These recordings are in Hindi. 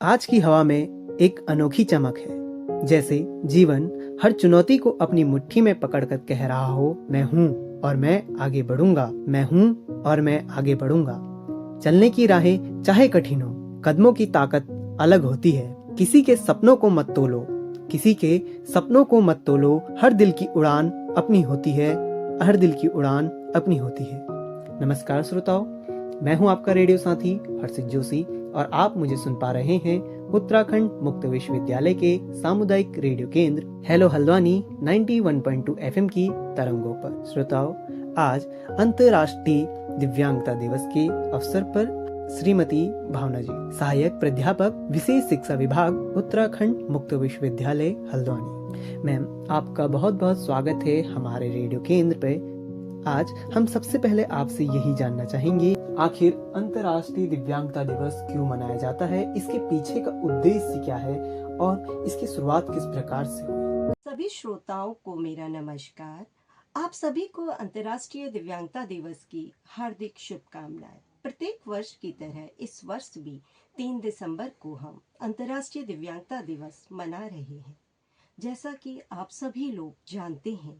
आज की हवा में एक अनोखी चमक है, जैसे जीवन हर चुनौती को अपनी मुट्ठी में पकड़कर कह रहा हो, मैं हूँ और मैं आगे बढ़ूंगा, मैं हूँ और मैं आगे बढ़ूंगा। चलने की राहें चाहे कठिन हो, कदमों की ताकत अलग होती है। किसी के सपनों को मत तोलो, किसी के सपनों को मत तोलो। हर दिल की उड़ान अपनी होती है, हर दिल की उड़ान अपनी होती है। नमस्कार श्रोताओ, मैं हूं आपका रेडियो साथी हर्षित जोशी और आप मुझे सुन पा रहे हैं उत्तराखंड मुक्त विश्वविद्यालय के सामुदायिक रेडियो केंद्र हेलो हल्द्वानी 91.2 एफएम की तरंगों पर। श्रोताओ, आज अंतर्राष्ट्रीय दिव्यांगता दिवस के अवसर पर श्रीमती भावना जी, सहायक प्राध्यापक विशेष शिक्षा विभाग उत्तराखंड मुक्त विश्वविद्यालय हल्द्वानी। मैम, आपका बहुत बहुत स्वागत है हमारे रेडियो केंद्र पे। आज हम सबसे पहले आपसे यही जानना चाहेंगे, आखिर अंतर्राष्ट्रीय दिव्यांगता दिवस क्यों मनाया जाता है, इसके पीछे का उद्देश्य क्या है और इसकी शुरुआत किस प्रकार से हुई। सभी श्रोताओं को मेरा नमस्कार। आप सभी को अंतर्राष्ट्रीय दिव्यांगता दिवस की हार्दिक शुभकामनाएं। प्रत्येक वर्ष की तरह इस वर्ष भी 3 दिसंबर को हम अंतर्राष्ट्रीय दिव्यांगता दिवस मना रहे हैं। जैसा कि आप सभी लोग जानते हैं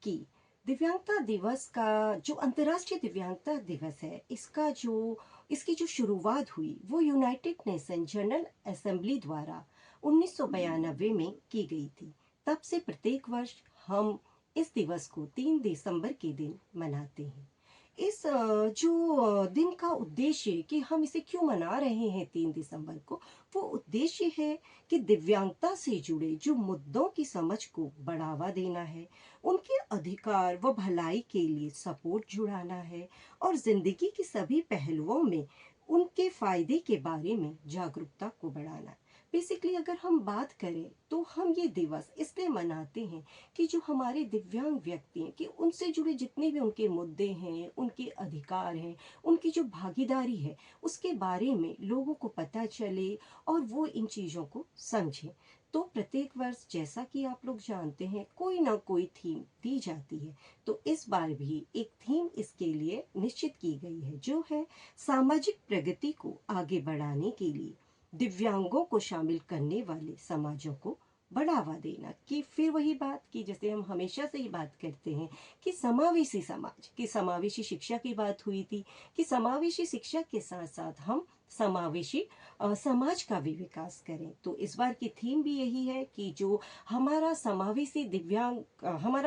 कि दिव्यांगता दिवस का जो अंतर्राष्ट्रीय दिव्यांगता दिवस है, इसकी जो शुरुआत हुई वो यूनाइटेड नेशन जनरल असेंबली द्वारा 1992 में की गई थी। तब से प्रत्येक वर्ष हम इस दिवस को 3 दिसंबर के दिन मनाते हैं। इस दिन का उद्देश्य कि हम इसे क्यों मना रहे हैं 3 दिसंबर को, वो उद्देश्य है कि दिव्यांगता से जुड़े जो मुद्दों की समझ को बढ़ावा देना है, उनके अधिकार व भलाई के लिए सपोर्ट जुड़ाना है और जिंदगी के सभी पहलुओं में उनके फायदे के बारे में जागरूकता को बढ़ाना है। बेसिकली अगर हम बात करें तो हम ये दिवस इसलिए मनाते हैं कि जो हमारे दिव्यांग व्यक्ति हैं कि उनसे जुड़े जितने भी उनके मुद्दे हैं, उनके अधिकार हैं, उनकी जो भागीदारी है, उसके बारे में लोगों को पता चले और वो इन चीज़ों को समझें। तो प्रत्येक वर्ष जैसा कि आप लोग जानते हैं कोई ना कोई थीम दी जाती है। तो इस बार भी एक थीम इसके लिए निश्चित की गई है, जो है सामाजिक प्रगति को आगे बढ़ाने के लिए दिव्यांगों को शामिल करने वाले समाजों को बढ़ावा देना। कि फिर वही बात कि जैसे हम हमेशा से ही बात करते हैं कि समावेशी समाज की समावेशी शिक्षा की बात हुई थी कि समावेशी शिक्षा के साथ साथ हम समावेशी समाज का भी विकास करें। तो इस बार की थीम भी यही है कि जो हमारा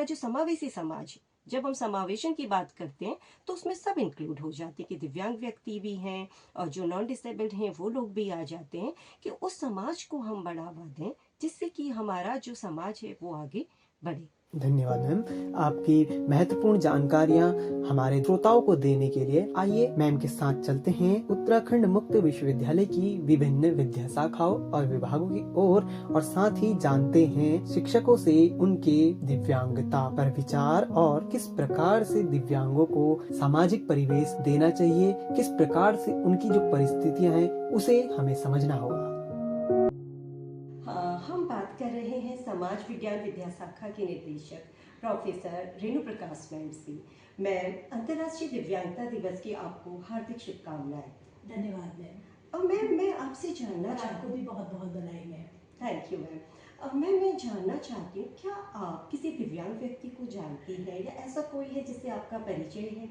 जो समावेशी समाज, जब हम समावेशन की बात करते हैं तो उसमें सब इंक्लूड हो जाते हैं कि दिव्यांग व्यक्ति भी हैं और जो नॉन डिसेबल्ड हैं वो लोग भी आ जाते हैं, कि उस समाज को हम बढ़ावा दें जिससे कि हमारा जो समाज है वो आगे बढ़े। धन्यवाद मैम, आपकी महत्वपूर्ण जानकारियाँ हमारे श्रोताओं को देने के लिए। आइए मैम के साथ चलते हैं उत्तराखंड मुक्त विश्वविद्यालय की विभिन्न विद्या शाखाओं और विभागों की ओर और साथ ही जानते हैं शिक्षकों से उनके दिव्यांगता पर विचार और किस प्रकार से दिव्यांगों को सामाजिक परिवेश देना चाहिए, किस प्रकार से उनकी जो परिस्थितियां हैं उसे हमें समझना होगा। हम बात कर रहे हैं समाज विज्ञान विद्या शाखा के निदेशक प्रोफेसर रेणु प्रकाश मैम से। मैम, अंतर्राष्ट्रीय दिव्यांगता दिवस की आपको हार्दिक शुभकामनाएं। धन्यवाद मैम। और मैम, मैं आपसे जानना और चाहती आपको भी बहुत बहुत बधाई मैम। Thank you ma'am. अब मैं जानना चाहती हूँ, क्या आप किसी दिव्यांग व्यक्ति को जानती हैं या ऐसा कोई है जिससे आपका परिचय है?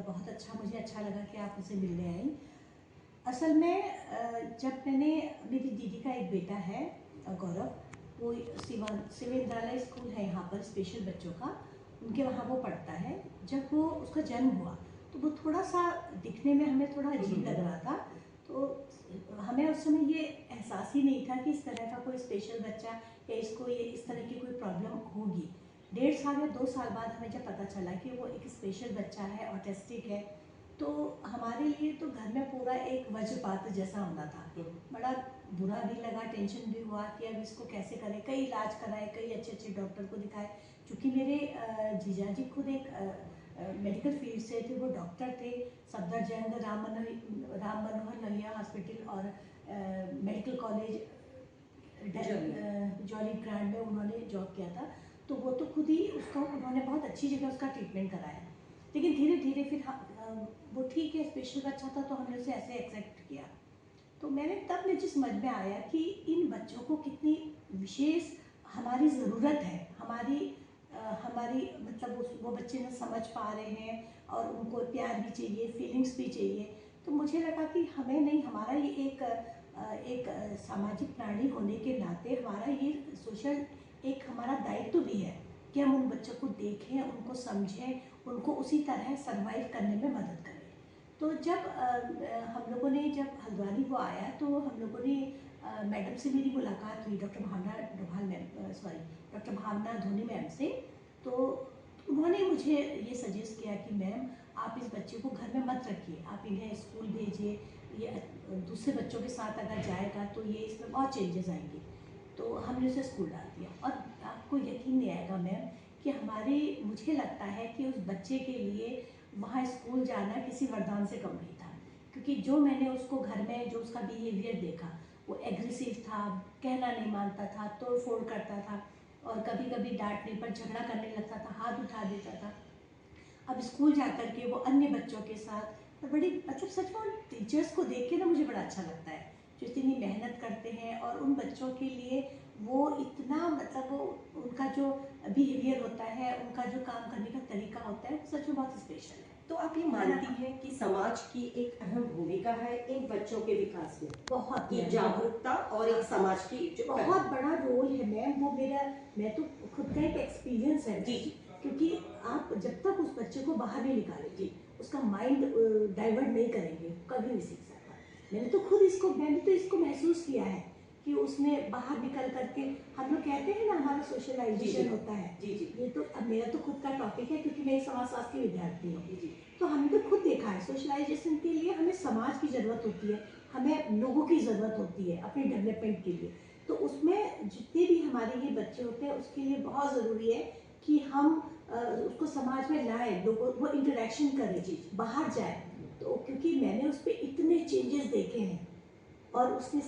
बहुत अच्छा, मुझे अच्छा लगा कि आप मुझसे मिलने आई। असल में जब मैंने, मेरी दीदी का एक बेटा है गौरव, वो शिवेंद्रालय स्कूल है यहाँ पर स्पेशल बच्चों का, उनके वहाँ वो पढ़ता है। जब वो उसका जन्म हुआ तो वो थोड़ा सा दिखने में हमें थोड़ा अजीब लग रहा था। तो हमें उस समय ये एहसास ही नहीं था कि इस तरह का कोई स्पेशल बच्चा या इसको ये इस तरह की कोई प्रॉब्लम होगी। 1.5 साल या 2 साल बाद हमें जब पता चला कि वो एक स्पेशल बच्चा है, ऑटिस्टिक है, तो हमारे लिए तो घर में पूरा एक वज्रपात जैसा होना था। बड़ा बुरा भी लगा, टेंशन भी हुआ कि अब इसको कैसे करें। कई इलाज कराए, कई अच्छे अच्छे डॉक्टर को दिखाए। क्योंकि मेरे जीजा जी खुद एक मेडिकल फील्ड से थे, वो डॉक्टर थे। सफदरजंग राम मनोहर लोहिया हॉस्पिटल और मेडिकल कॉलेज जॉली ग्रांड में उन्होंने जॉब किया था। तो वो तो खुद ही उसको, उन्होंने बहुत अच्छी जगह उसका ट्रीटमेंट कराया। लेकिन धीरे धीरे फिर वो ठीक है, स्पेशल बच्चा था तो हमने उसे ऐसे एक्सेप्ट किया। तो तो मैंने तब मुझे समझ में आया कि इन बच्चों को कितनी विशेष हमारी ज़रूरत है, हमारी मतलब वो बच्चे ना समझ पा रहे हैं और उनको प्यार भी चाहिए, फीलिंग्स भी चाहिए। तो मुझे लगा कि हमें नहीं, हमारा ये एक सामाजिक प्राणी होने के नाते हमारा ये सोशल एक हमारा दायित्व भी है कि हम उन बच्चों को देखें, उनको समझें, उनको उसी तरह सर्वाइव करने में मदद करें। तो जब हम लोगों ने जब हल्द्वानी वो आया तो हम लोगों ने मैडम से मेरी मुलाकात हुई, डॉक्टर भावना डोभाल मैम, सॉरी डॉक्टर भावना धोनी मैम से। तो उन्होंने मुझे ये सजेस्ट किया कि मैम आप इस बच्चे को घर में मत रखिए, आप इन्हें स्कूल भेजिए, ये दूसरे बच्चों के साथ अगर जाएगा तो ये इसमें बहुत चेंजेस आएंगे। तो हमने उसे स्कूल डाल दिया और आपको यकीन नहीं आएगा मैम कि मुझे लगता है कि उस बच्चे के लिए वहाँ स्कूल जाना किसी वरदान से कम नहीं था, क्योंकि जो मैंने उसको घर में जो उसका बिहेवियर देखा, वो एग्रेसिव था, कहना नहीं मानता था, तोड़ फोड़ करता था और कभी कभी डांटने पर झगड़ा करने लगता था, हाथ उठा देता था। अब स्कूल जा कर के वो अन्य बच्चों के साथ बड़ी मतलब सच में टीचर्स को देख के ना मुझे बड़ा अच्छा लगता है जो इतनी मेहनत करते हैं और उन बच्चों के लिए वो इतना मतलब वो उनका जो बिहेवियर होता है, उनका जो काम करने का तरीका होता है, वो सच में बहुत स्पेशल है। तो आप ये मानती हैं कि समाज की एक अहम भूमिका है इन बच्चों के विकास में, बहुत की जागरूकता और एक समाज की जो बहुत बड़ा रोल है मैम। वो मैं तो खुद का एक एक्सपीरियंस है जी, क्योंकि आप जब तक उस बच्चे को बाहर नहीं निकालेंगे, उसका माइंड डाइवर्ट नहीं करेंगे, कभी नहीं सीख सकता। मैंने तो इसको महसूस किया है कि उसने बाहर निकल करके, हम लोग कहते हैं ना हमारा सोशलाइजेशन होता है। ये तो अब मेरा तो खुद का टॉपिक है क्योंकि मैं एक समाजशास्त्र की विद्यार्थी हूँ। तो हमने तो खुद देखा है सोशलाइजेशन के लिए हमें समाज की ज़रूरत होती है, हमें लोगों की ज़रूरत होती है अपने डेवलपमेंट के लिए। तो उसमें जितने भी हमारे ये बच्चे होते हैं उसके लिए बहुत ज़रूरी है कि हम उसको समाज में लाएं, लोगों वो इंटरेक्शन करें, बाहर जाए। तो क्योंकि मैंने उस पर इतने चेंजेस देखे हैं और उसके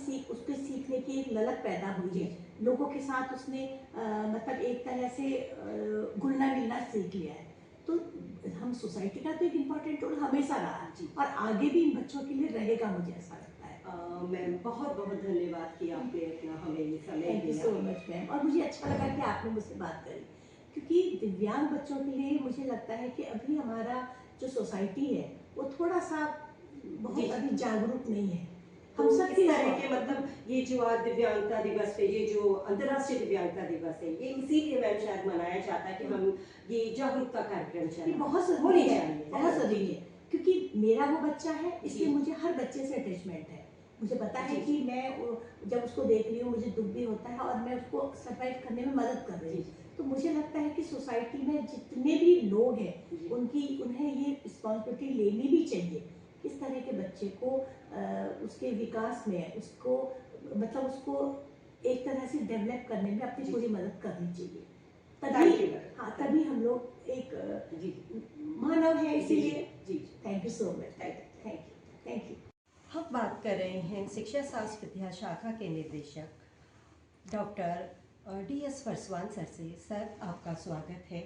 सीखने की एक ललक पैदा हुई है, लोगों के साथ उसने मतलब एक तरह से घुलना मिलना सीख लिया है। तो हम सोसाइटी का तो एक इम्पॉर्टेंट रोल हमेशा रहा और आगे भी इन बच्चों के लिए रहेगा, मुझे ऐसा लगता है। मैम बहुत बहुत धन्यवाद कि आपने इतना हमें ये समय दिया। Thank you so much ma'am. और मुझे अच्छा लगा कि आपने मुझसे बात करी, क्योंकि दिव्यांग बच्चों के लिए मुझे लगता है कि अभी हमारा जो सोसाइटी है वो थोड़ा सा बहुत अभी जागरूक नहीं है। हम सब इस तरह के मतलब ये जो आज दिव्यांगता दिवस पे, ये जो अंतर्राष्ट्रीय दिव्यांगता दिवस है, ये इसीलिए मैम शायद मनाया जाता है कि हम ये जागरूकता कार्यक्रम चलाएं। बहुत जरूरी है, बहुत जरूरी है, क्योंकि मेरा वो बच्चा है इसलिए मुझे हर बच्चे से अटैचमेंट है। मुझे पता है कि मैं जब उसको देख रही हूँ मुझे दुख भी होता है और मैं उसको सर्वाइव करने में मदद कर रही हूँ। तो मुझे लगता है कि सोसाइटी में जितने भी लोग हैं उन्हें ये रिस्पॉन्सिबिलिटी लेनी भी चाहिए, इस तरह के बच्चे को उसके विकास में उसको मतलब उसको एक तरह से डेवलप करने में अपनी पूरी मदद करनी चाहिए। तभी हम लोग एक मानव है, इसीलिए thank you so much. Thank you. हम बात कर रहे हैं शिक्षा शास्त्र विद्या शाखा के निदेशक डॉक्टर DS फरसवान सर से। सर आपका स्वागत है।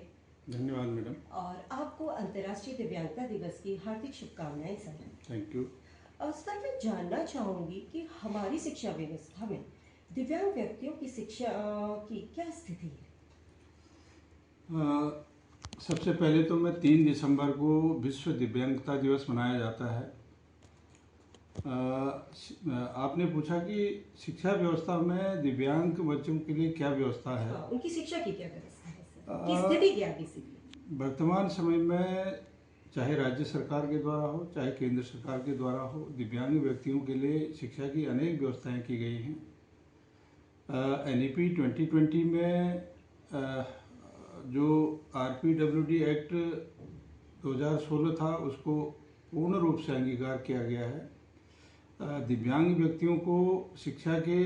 धन्यवाद मैडम। और आपको अंतर्राष्ट्रीय दिव्यांगता दिवस की हार्दिक शुभकामनाएं सर। Thank you. सर मैं जानना चाहूँगी कि हमारी शिक्षा व्यवस्था में दिव्यांग व्यक्तियों की शिक्षा की क्या स्थिति है? सबसे पहले तो मैं 3 दिसंबर को विश्व दिव्यांगता दिवस मनाया जाता है। आपने पूछा कि शिक्षा व्यवस्था में दिव्यांग बच्चों के लिए क्या व्यवस्था है। उनकी शिक्षा की क्या व्यवस्था है सर? की स्थिति क्या है? वर्तमान समय में चाहे राज्य सरकार के द्वारा हो चाहे केंद्र सरकार के द्वारा हो, दिव्यांग व्यक्तियों के लिए शिक्षा की अनेक व्यवस्थाएं की गई हैं। NEP 2020 में जो RPWD एक्ट 2016 था उसको पूर्ण रूप से अंगीकार किया गया है। दिव्यांग व्यक्तियों को शिक्षा के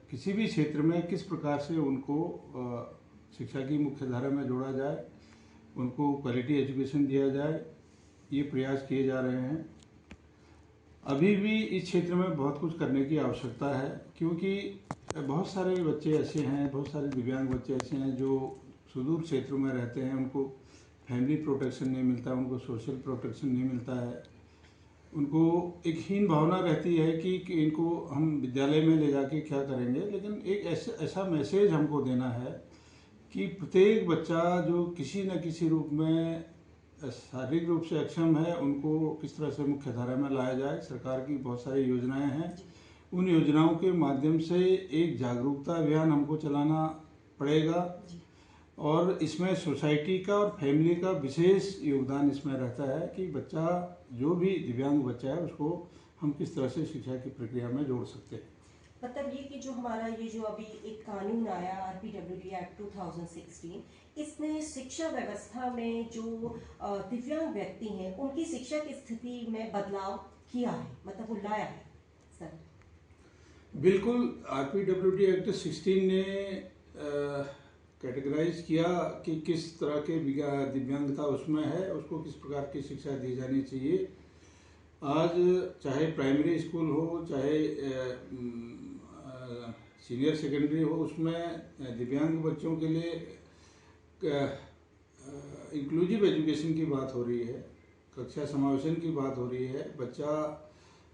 किसी भी क्षेत्र में किस प्रकार से उनको शिक्षा की मुख्यधारा में जोड़ा जाए, उनको क्वालिटी एजुकेशन दिया जाए, ये प्रयास किए जा रहे हैं। अभी भी इस क्षेत्र में बहुत कुछ करने की आवश्यकता है, क्योंकि बहुत सारे बच्चे ऐसे हैं, बहुत सारे दिव्यांग बच्चे ऐसे हैं जो सुदूर क्षेत्रों में रहते हैं, उनको फैमिली प्रोटेक्शन नहीं मिलता, उनको सोशल प्रोटेक्शन नहीं मिलता है। उनको एक हीन भावना रहती है कि इनको हम विद्यालय में ले जाके क्या करेंगे, लेकिन एक ऐसा मैसेज हमको देना है कि प्रत्येक बच्चा जो किसी न किसी रूप में शारीरिक रूप से अक्षम है, उनको किस तरह से मुख्य धारा में लाया जाए। सरकार की बहुत सारी योजनाएं हैं, उन योजनाओं के माध्यम से एक जागरूकता अभियान हमको चलाना पड़ेगा, और इसमें सोसाइटी का और फैमिली का विशेष योगदान इसमें रहता है कि बच्चा, जो भी दिव्यांग बच्चा है, उसको हम किस तरह से शिक्षा की प्रक्रिया में जोड़ सकते हैं। मतलब ये कि जो हमारा ये जो अभी एक कानून आया RPWD एक्ट 2016, इसने शिक्षा व्यवस्था में जो दिव्यांग व्यक्ति हैं उनकी शिक्षा की स्थिति में बदलाव किया है, मतलब वो लाया है सर। बिल्कुल, RPWD एक्ट 16 ने कैटेगराइज किया कि किस तरह के दिव्यांगता उसमें है, उसको किस प्रकार की शिक्षा दी जानी चाहिए। आज चाहे प्राइमरी स्कूल हो, चाहे सीनियर सेकेंडरी हो, उसमें दिव्यांग बच्चों के लिए इंक्लूसिव एजुकेशन की बात हो रही है, कक्षा समावेशन की बात हो रही है। बच्चा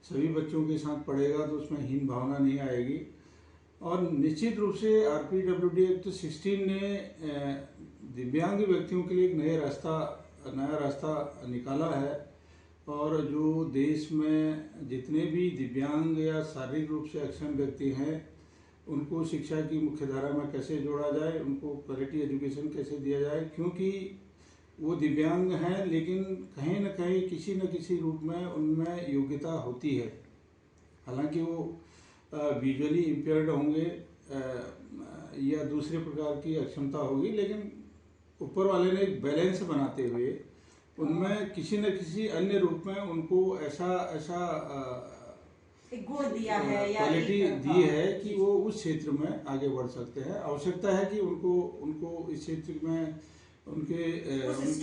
सभी बच्चों के साथ पढ़ेगा तो उसमें हीन भावना नहीं आएगी। और निश्चित रूप से RPWD एक्ट 16 ने दिव्यांग व्यक्तियों के लिए एक नया रास्ता निकाला है, और जो देश में जितने भी दिव्यांग या शारीरिक रूप से अक्षम व्यक्ति हैं, उनको शिक्षा की मुख्यधारा में कैसे जोड़ा जाए, उनको क्वालिटी एजुकेशन कैसे दिया जाए, क्योंकि वो दिव्यांग हैं लेकिन कहीं न कहीं किसी न किसी रूप में उनमें योग्यता होती है। हालांकि वो विजुअली इम्पेयर्ड होंगे या दूसरे प्रकार की अक्षमता होगी, लेकिन ऊपर वाले ने एक बैलेंस बनाते हुए उनमें किसी न किसी अन्य रूप में उनको ऐसा एक गुण दिया है या क्वालिटी दी है कि वो उस क्षेत्र में आगे बढ़ सकते हैं। आवश्यकता है कि उनको इस क्षेत्र में उनके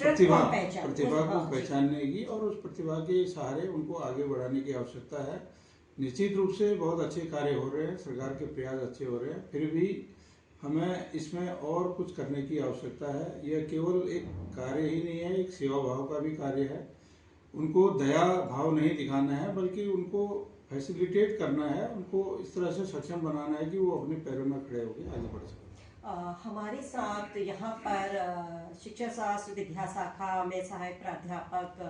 प्रतिभा को पहचानने की और उस प्रतिभा के सहारे उनको आगे बढ़ाने की आवश्यकता है। निश्चित रूप से बहुत अच्छे कार्य हो रहे हैं, सरकार के प्रयास अच्छे हो रहे हैं, फिर भी हमें इसमें और कुछ करने की आवश्यकता है। यह केवल एक कार्य ही नहीं है, एक सेवा भाव का भी कार्य है। उनको दया भाव नहीं दिखाना है, बल्कि उनको फैसिलिटेट करना है, उनको इस तरह से सक्षम बनाना है कि वो अपने पैरों में खड़े होकर आगे बढ़ सकें। हमारे साथ यहाँ पर शिक्षा शास्त्र विद्या शाखा में सहायक प्राध्यापक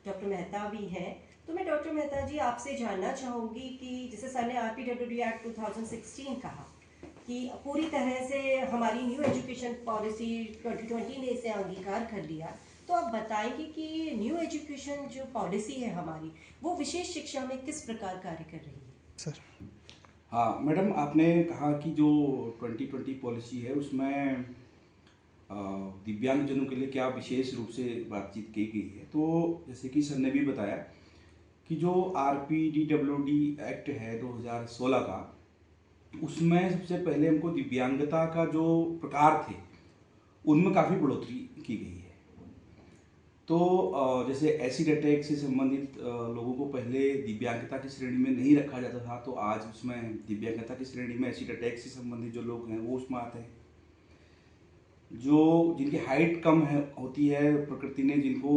डॉक्टर मेहता भी हैं। तो मैं डॉक्टर मेहता जी आपसे जानना चाहूँगी कि जैसे सर ने RPWD एक्ट 2016 कहा कि पूरी तरह से हमारी न्यू एजुकेशन पॉलिसी 2020 ने इसे अंगीकार कर लिया, तो आप बताएंगे कि न्यू एजुकेशन जो पॉलिसी है हमारी, वो विशेष शिक्षा में किस प्रकार कार्य कर रही है? सर हाँ मैडम, आपने कहा कि जो 2020 पॉलिसी है उसमें दिव्यांगजनों के लिए क्या विशेष रूप से बातचीत की गई है। तो जैसे कि सर ने भी बताया कि जो RPDWD एक्ट है 2016 का, उसमें सबसे पहले हमको दिव्यांगता का जो प्रकार थे उनमें काफ़ी बढ़ोतरी की गई है। तो जैसे एसिड अटैक से संबंधित लोगों को पहले दिव्यांगता की श्रेणी में नहीं रखा जाता था, तो आज उसमें दिव्यांगता की श्रेणी में एसिड अटैक से संबंधित जो लोग हैं वो उसमें आते हैं। जो जिनकी हाइट कम है होती है, प्रकृति ने जिनको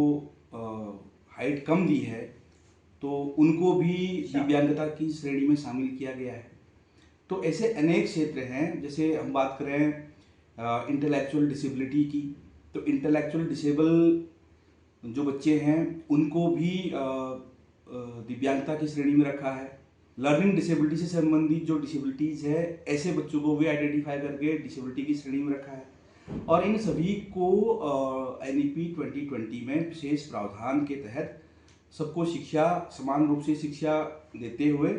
हाइट कम दी है, तो उनको भी दिव्यांगता की श्रेणी में शामिल किया गया है। तो ऐसे अनेक क्षेत्र हैं। जैसे हम बात करें इंटेलेक्चुअल डिसेबिलिटी की, तो इंटेलेक्चुअल डिसेबल जो बच्चे हैं उनको भी दिव्यांगता की श्रेणी में रखा है। लर्निंग डिसेबिलिटी से संबंधित जो डिसेबिलिटीज़ है, ऐसे बच्चों को भी आइडेंटिफाई करके डिसेबिलिटी की श्रेणी में रखा है। और इन सभी को NEP 2020 में विशेष प्रावधान के तहत सबको शिक्षा, समान रूप से शिक्षा देते हुए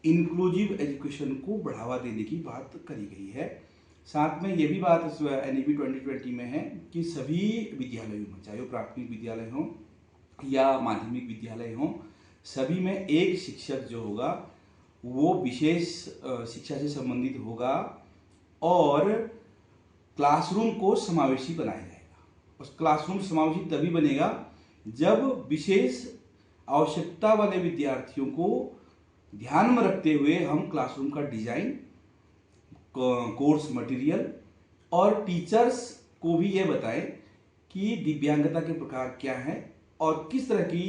इंक्लूसिव एजुकेशन को बढ़ावा देने की बात करी गई है। साथ में ये भी बात NEP 2020 में है कि सभी विद्यालयों में, चाहे वो प्राथमिक विद्यालय हों या माध्यमिक विद्यालय हों, सभी में एक शिक्षक जो होगा वो विशेष शिक्षा से संबंधित होगा और क्लासरूम को समावेशी बनाया जाएगा। उस क्लासरूम समावेशी तभी बनेगा जब विशेष आवश्यकता वाले विद्यार्थियों को ध्यान में रखते हुए हम क्लासरूम का डिजाइन, कोर्स मटेरियल और टीचर्स को भी ये बताएं कि दिव्यांगता के प्रकार क्या हैं और किस तरह की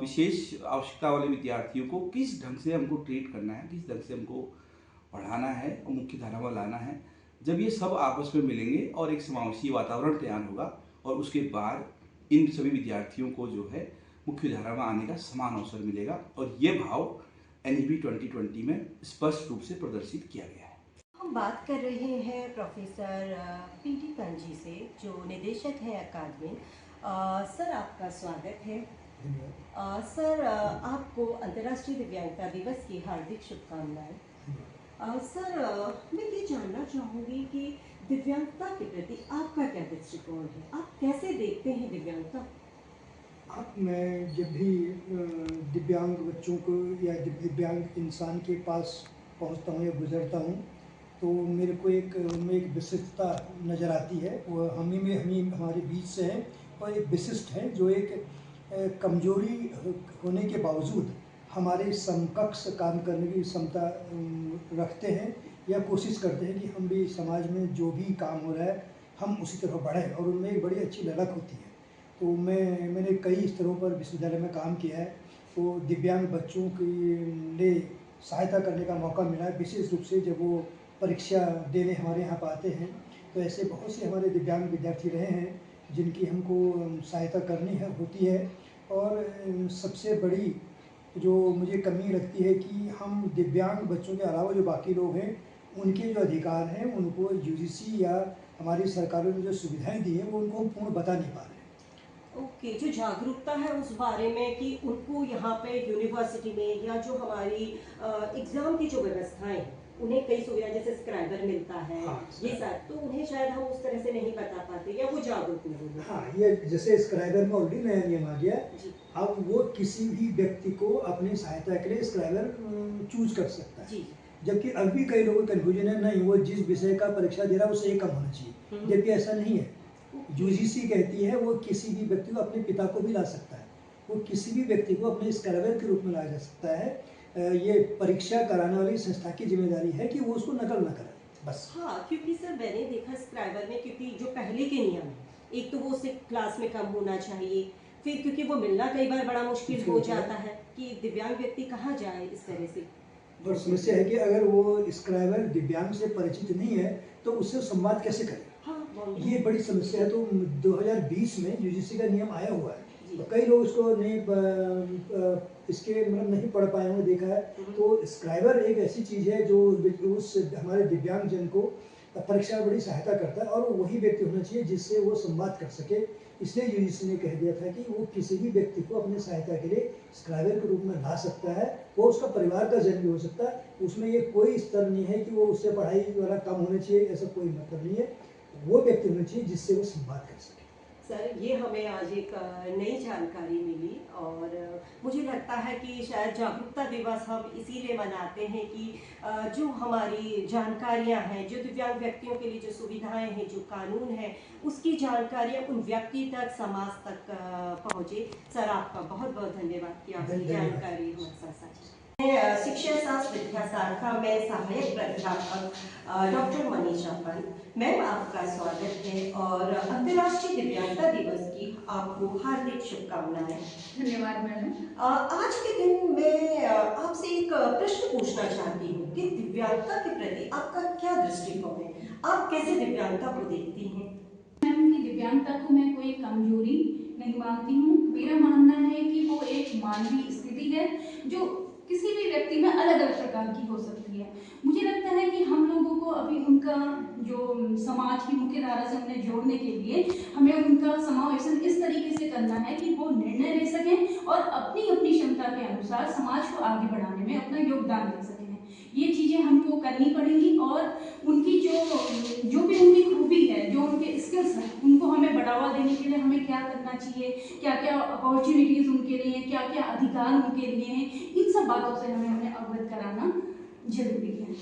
विशेष आवश्यकता वाले विद्यार्थियों को किस ढंग से हमको ट्रीट करना है, किस ढंग से हमको पढ़ाना है और मुख्य धारा में लाना है। जब ये सब आपस में मिलेंगे और एक समावेशी वातावरण तैयार होगा और उसके बाद इन सभी विद्यार्थियों को जो है मुख्य धारा में आने का समान अवसर मिलेगा और ये भाव NEP 2020 में स्पष्ट रूप से प्रदर्शित किया गया है। हम बात कर रहे हैं प्रोफेसर PT कांजी से, जो निदेशक हैं अकादमी। सर, आपका स्वागत है। सर, आपको अंतर्राष्ट्रीय दिव्यांगता दिवस की हार्दिक शुभकामनाएं। सर, मैं ये जानना चाहूँगी कि दिव्यांगता के प्रति आपका क्या दृष्टिकोण है? आप कैसे देखते हैं दिव्यांगता? अब मैं जब भी दिव्यांग बच्चों को या दिव्यांग इंसान के पास पहुंचता हूं या गुजरता हूं, तो मेरे को उनमें एक विशिष्टता नज़र आती है। वो हम हमारे बीच से है और एक विशिष्ट है जो एक कमजोरी होने के बावजूद हमारे समकक्ष काम करने की क्षमता रखते हैं या कोशिश करते हैं कि हम भी समाज में जो भी काम हो रहा है हम उसी तरफ बढ़ें, और उनमें एक बड़ी अच्छी ललक होती है। तो मैंने कई स्तरों पर विश्वविद्यालय में काम किया है, तो दिव्यांग बच्चों के लिए सहायता करने का मौका मिला है, विशेष रूप से जब वो परीक्षा देने हमारे यहाँ पर आते हैं। तो ऐसे बहुत से हमारे दिव्यांग विद्यार्थी रहे हैं जिनकी हमको सहायता करनी होती है। और सबसे बड़ी जो मुझे कमी लगती है कि हम दिव्यांग बच्चों के अलावा जो बाकी लोग हैं उनके जो अधिकार हैं उनको UGC या हमारी सरकारों ने जो सुविधाएं दी हैं वो उनको पूर्ण बता नहीं पा रहे हैं। ओके, जो जागरूकता है उस बारे में कि उनको यहाँ पे यूनिवर्सिटी में या जो हमारी एग्जाम की जो व्यवस्थाएं हैं, उन्हें कई सुविधा जैसे स्क्राइबर मिलता है, हाँ, ये सब तो उन्हें शायद हम उस तरह से नहीं बता पाते या वो जागरूक नहीं होते। हाँ, ये जैसे स्क्राइबर में ऑलरेडी नया नियम आ गया, जी अब वो किसी भी व्यक्ति को अपनी सहायता के लिए स्क्राइबर चूज कर सकता है। जी जबकि अब भी कई लोगों को कन्फ्यूजन है, नहीं वो जिस विषय का परीक्षा दे रहा है उससे एक कम होना चाहिए, जबकि ऐसा नहीं है। UGC कहती है वो किसी भी व्यक्ति को, अपने पिता को भी ला सकता है, वो किसी भी व्यक्ति को अपने स्क्राइबर के रूप में लाया जा सकता है। ये परीक्षा कराने वाली संस्था की जिम्मेदारी है कि वो उसको नकल न करे, बस। हाँ, क्योंकि सर मैंने देखा स्क्राइबर में, क्योंकि जो पहले के नियम है, एक तो वो उससे क्लास में कम होना चाहिए, फिर क्योंकि वो मिलना कई बार बड़ा मुश्किल हो जाता है कि दिव्यांग व्यक्ति कहाँ जाए इस तरह से। और समस्या है कि अगर वो स्क्राइबर दिव्यांग से परिचित नहीं है तो उससे संवाद कैसे करें, हाँ, ये बड़ी समस्या है। तो 2020 में UGC का नियम आया हुआ है, तो कई लोग इसको इसके मतलब नहीं पढ़ पाए होंगे, देखा है। तो स्क्राइबर एक ऐसी चीज़ है जो उस हमारे दिव्यांग जन को परीक्षा में बड़ी सहायता करता है, और वो वही व्यक्ति होना चाहिए जिससे वो संवाद कर सके। इसलिए UGC ने कह दिया था कि वो किसी भी व्यक्ति को अपनी सहायता के लिए स्क्राइबर के रूप में ला सकता है। वो उसका परिवार का जन भी हो सकता है, उसमें ये कोई स्तर नहीं है कि वो उससे पढ़ाई वाला कम होना चाहिए, ऐसा कोई मतलब नहीं है। वो व्यक्ति होना चाहिए जिससे वो संवाद कर सके। सर, ये हमें आज एक नई जानकारी मिली, और मुझे लगता है कि शायद जागरूकता दिवस हम इसीलिए मनाते हैं कि जो हमारी जानकारियां हैं, जो दिव्यांग व्यक्तियों के लिए जो सुविधाएं हैं, जो कानून है, उसकी जानकारियां उन व्यक्ति तक, समाज तक पहुंचे। सर, आपका बहुत बहुत धन्यवाद कि आपने जानकारी हमारे साथ साझा की। शिक्षा शास्त्र विद्या शाखा में सहायक प्राध्यापक डॉक्टर मनीषा पंत, मैम आपका स्वागत है और अंतर्राष्ट्रीय दिव्यांगता दिवस की आपको हार्दिक शुभकामनाएं। धन्यवाद मैडम। आज के दिन मैं आपसे एक प्रश्न पूछना चाहती हूँ कि दिव्यांगता के प्रति आपका क्या दृष्टिकोण है? आप कैसे दिव्यांगता को देखती हैं? मैम, की दिव्यांगता को मैं कोई कमजोरी नहीं मानती हूँ। मेरा मानना है कि वो एक मानवीय स्थिति है जो किसी भी व्यक्ति में अलग अलग प्रकार की हो सकती है। मुझे लगता है कि हम लोगों को अभी उनका जो समाज की मुख्य धारा से उन्हें जोड़ने के लिए हमें उनका समावेशन इस तरीके से करना है कि वो निर्णय ले सकें और अपनी अपनी क्षमता के अनुसार समाज को आगे बढ़ाने में अपना योगदान दे सकें। ये चीज़ें हमको करनी पड़ेंगी, और उनकी जो भी उनकी खूबी है, जो उनके स्किल्स हैं, उनको हमें बढ़ावा देने के लिए हमें क्या करना चाहिए, क्या क्या अपॉर्चुनिटीज़ उनके लिए हैं, क्या क्या अधिकार उनके लिए हैं, इन सब बातों से हमें उन्हें अवगत कराना जरूरी है।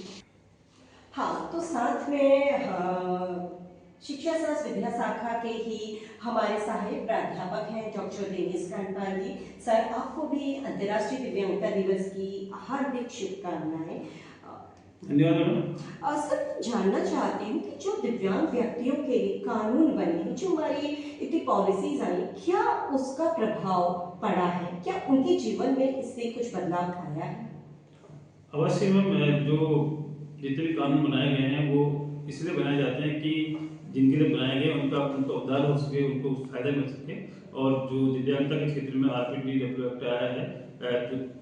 हाँ, तो साथ में शिक्षा शास्त्र विद्या शाखा के ही हमारे सहायक प्राध्यापक हैं डॉक्टर देवेश कांडपाल जी। सर, आपको भी अंतर्राष्ट्रीय दिव्यांगता दिवस की हार्दिक शुभकामनाएं। धन्यवाद मैडम। सर मैं जानना चाहती हूँ कि जो दिव्यांग व्यक्तियों के लिए कानून बने, जो हमारी इतनी पॉलिसीज आई, क्या उसका प्रभाव पड़ा है? क्या उनके जीवन में इससे कुछ बदलाव आया है? अवश्य मैम, जो जितने भी कानून बनाए गए हैं वो इसलिए बनाए जाते हैं कि जिनके लिए बनाए गए उनका उद्धार हो सके, उनको फायदा मिल सके। और जो दिव्यांगता के क्षेत्र में RPDW एक्ट आया है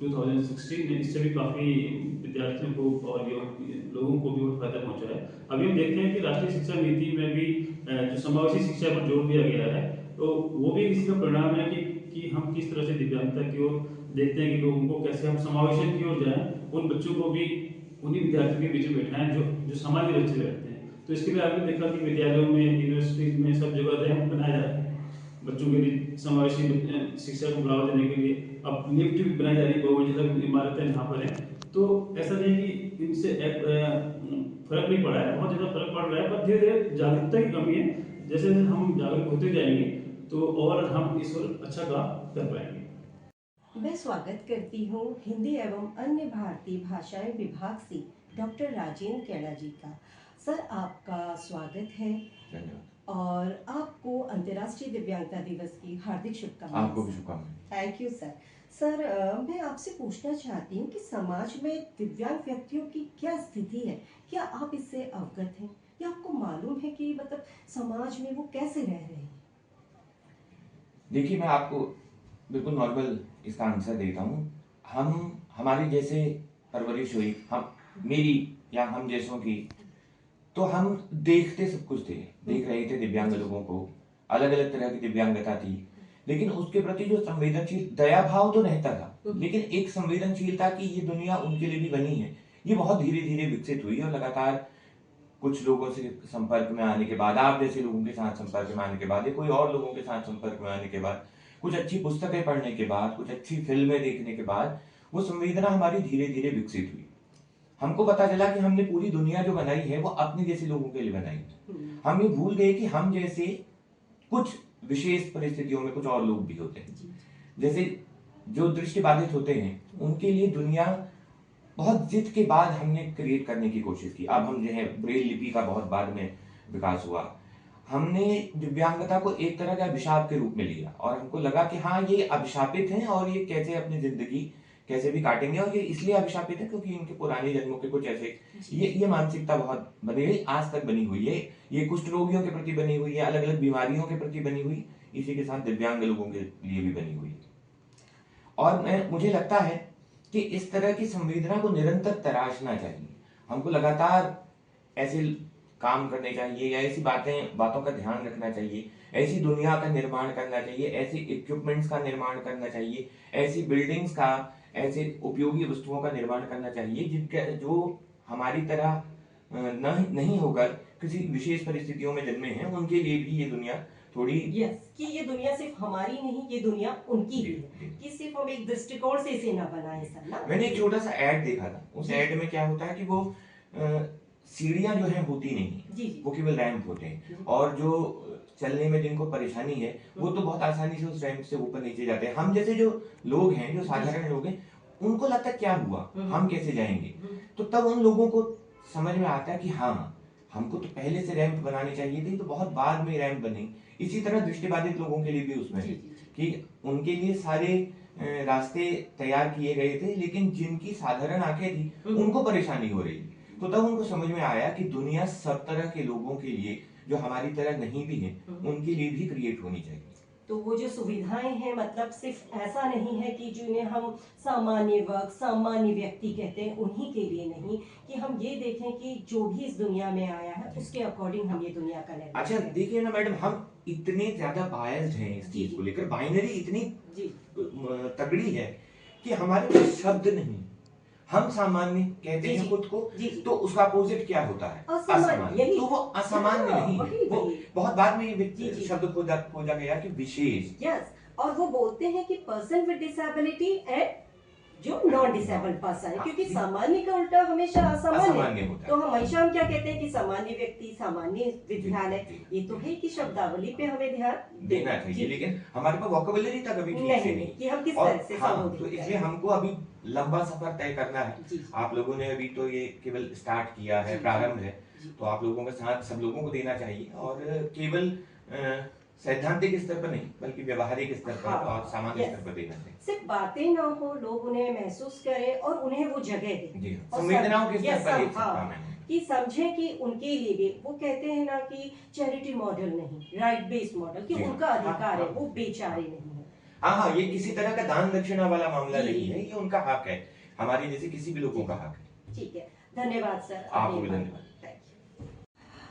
2016 में, इससे भी काफ़ी विद्यार्थियों को और लोगों को भी बहुत फायदा पहुंचा है। अभी हम देखते हैं कि राष्ट्रीय शिक्षा नीति में भी जो समावेशी शिक्षा पर जोर दिया गया है, तो वो भी इसी का परिणाम है कि हम किस तरह से दिव्यांगता की ओर देखते हैं कि लोगों को कैसे हम समावेशन की ओर जाएं, उन बच्चों को भी उन्हीं विद्यार्थियों के बीच में बैठाएं जो सामान्य बच्चे रहते हैं। तो इसके लिए आपने देखा कि विद्यालयों में, यूनिवर्सिटीज में सब जगह रैंप बनाया जाता है बच्चों के लिए समावेशी शिक्षा को बढ़ावा देने के लिए। अब लिफ्ट भी बनाई जा रही है बहुमंजिला इमारतें जहाँ पर हैं। तो ऐसा नहीं है कि इनसे फर्क नहीं पड़ा है, बहुत ज़्यादा फर्क पड़ रहा है, पर धीरे धीरे जागरूकता की कमी है। जैसे जैसे हम जागरूक होते जाएंगे तो और हम इस ओर अच्छा काम कर पाएंगे। मैं स्वागत करती हूँ हिंदी एवं अन्य भारतीय भाषाएं विभाग से डॉक्टर राजेंद्र कैला जी का। सर आपका स्वागत है और आपको अंतर्राष्ट्रीय दिव्यांगता दिवस की हार्दिक शुभकामनाएं। आपको भी शुभकामनाएं। Thank you sir. सर मैं आपसे पूछना चाहती हूँ कि समाज में दिव्यांग व्यक्तियों की क्या स्थिति है? क्या आप इससे अवगत हैं या आपको मालूम है कि मतलब समाज में वो कैसे रह रहे हैं? देखिए, मैं आपको बिल्कुल नॉर्मल इसका आंसर देता हूँ। हमारी जैसे परवरिश हुई, मेरी या हम जैसों की, तो हम देखते सब कुछ थे, देख रहे थे दिव्यांग लोगों को, अलग अलग तरह की दिव्यांगता थी, लेकिन उसके प्रति जो संवेदनशील दया भाव तो रहता था, लेकिन एक संवेदनशीलता की ये दुनिया उनके लिए भी बनी है, ये बहुत धीरे धीरे विकसित हुई। और लगातार कुछ लोगों से संपर्क में आने के बाद, आप जैसे लोगों के साथ संपर्क में आने के बाद, या कोई और लोगों के साथ संपर्क में आने के बाद, कुछ अच्छी पुस्तकें पढ़ने के बाद, कुछ अच्छी फिल्में देखने के बाद, वो संवेदना हमारी धीरे धीरे विकसित हुई। हमको पता चला कि हमने पूरी दुनिया जो बनाई है वो अपने जैसे लोगों के लिए बनाई है। हम ये भूल गए कि हम जैसे कुछ विशेष परिस्थितियों में कुछ और लोग भी होते हैं। जैसे जो दृष्टिबाधित होते हैं उनके लिए दुनिया बहुत जिद के बाद हमने क्रिएट करने की कोशिश की। अब हम जो है ब्रेल लिपि का बहुत बाद में विकास हुआ। हमने दिव्यांगता को एक तरह का अभिशाप के रूप में लिया और हमको लगा कि हाँ, ये अभिशापित हैं और ये कैसे अपनी जिंदगी कैसे भी काटेंगे, और ये इसलिए अभिशापित है क्योंकि इनके पुराने जन्मों के कुछ ऐसे, ये मानसिकता बहुत बनी हुई, आज तक बनी हुई है। ये कुष्ठ रोगियों के प्रति बनी हुई है, अलग अलग बीमारियों के प्रति बनी हुई, इसी के साथ दिव्यांग लोगों के लिए भी बनी हुई। और मुझे लगता है कि इस तरह की संवेदना को निरंतर तराशना चाहिए। हमको लगातार ऐसे काम करने चाहिए या ऐसी बातों का ध्यान रखना चाहिए, ऐसी दुनिया का निर्माण करना चाहिए, ऐसी इक्विपमेंट्स का निर्माण करना चाहिए, ऐसी बिल्डिंग्स का, ऐसे उपयोगी वस्तुओं का निर्माण करना चाहिए जिनका जो हमारी तरह नहीं होकर किसी विशेष परिस्थितियों में जन्मे हैं, उनके लिए भी ये दुनिया थोड़ी कि ये दुनिया सिर्फ हमारी नहीं, ये दुनिया उनकी भी है, कि सिर्फ हम एक दृष्टिकोण से इसे ना बनाएं सर ना। मैंने एक छोटा सा ऐड देखा था, उस ऐड में क्या होता है कि वो सीढ़ियां जो है होती नहीं, वो केवल रैंप होते हैं, और जो चलने में जिनको परेशानी है वो तो बहुत आसानी से उस रैंप से ऊपर नीचे जाते हैं। हम जैसे जो लोग हैं, जो साधारण लोग हैं, उनको लगता है क्या हुआ, हम कैसे जाएंगे। तो तब उन लोगों को समझ में आता है कि हाँ, हमको तो पहले से रैंप बनानी चाहिए थी, तो बहुत बाद में रैंप बनी। इसी तरह दृष्टिबाधित लोगों के लिए भी उसमें है कि उनके लिए सारे रास्ते तैयार किए गए थे, लेकिन जिनकी साधारण आंखें थी उनको परेशानी हो रही। तो तब उनको समझ में आया कि दुनिया सब तरह के लोगों के लिए, जो हमारी तरह नहीं भी है, उनके लिए भी क्रिएट होनी चाहिए। तो वो जो सुविधाएं हैं, मतलब सिर्फ ऐसा नहीं है कि जिन्हें हम सामान्य वर्ग, सामान्य व्यक्ति कहते हैं, उन्हीं के लिए नहीं, कि हम ये देखें कि जो भी इस दुनिया में आया है उसके अकॉर्डिंग हम ये दुनिया का निर्माण। अच्छा देखिए ना मैडम, हम इतने ज्यादा बायस्ड हैं इस चीज को लेकर, बाइनरी इतनी तगड़ी है कि हमारे पास शब्द नहीं। हम सामान्य कहते हैं खुद को, तो उसका अपोजिट क्या होता है? असामान्य। तो वो असामान्य नहीं है, वो बहुत बाद में ये शब्द खोजा गया कि विशेष। और वो बोलते हैं कि पर्सन विद डिसेबिलिटी एंड जो नॉन डिसेबल्ड पर्सन है, क्योंकि सामान्य का उल्टा हमेशा असामान्य असामान्य। होता तो है। हमेशा हम क्या कहते हैं कि सामान्य व्यक्ति, सामान्य विद्यालय, जी। ये तो है कि शब्दावली पे हमें ध्यान देना चाहिए, लेकिन हमारे पास वोकेबुलरी तक अभी ठीक से नहीं कि हम किस और तरह से हाँ, संबोधित तो इसलिए करें। हमको अभी लंबा सफर तय करना है। जी आप लोगों ने अभी तो ये केवल स्टार्ट किया है, जी, प्रारंभ है, जी। तो आप लोगों के साथ सब लोगों को देना चाहिए और केवल सैद्धांतिक स्तर पर नहीं बल्कि व्यवहारिक स्तर पर हाँ, और सामान्य yes। स्तर पर देना चाहिए। सिर्फ बातें ना हो, लोग उन्हें महसूस करें और उन्हें वो जगह दें। जी और संवेदनाओं के स्तर yes, पर एक हाँ, काम है। कि समझें कि उनके लिए भी, वो कहते हैं ना कि चैरिटी मॉडल नहीं, राइट बेस्ड मॉडल, कि जी, उनका हाँ, अधिकार है, हाँ। वो बेचारे नहीं है। हाँ हाँ, ये किसी तरह का दान दक्षिणा वाला मामला जी। नहीं है, ये उनका हक है, हमारे जैसे किसी भी लोगों का हक है। ठीक है, धन्यवाद सर। आपको भी धन्यवाद।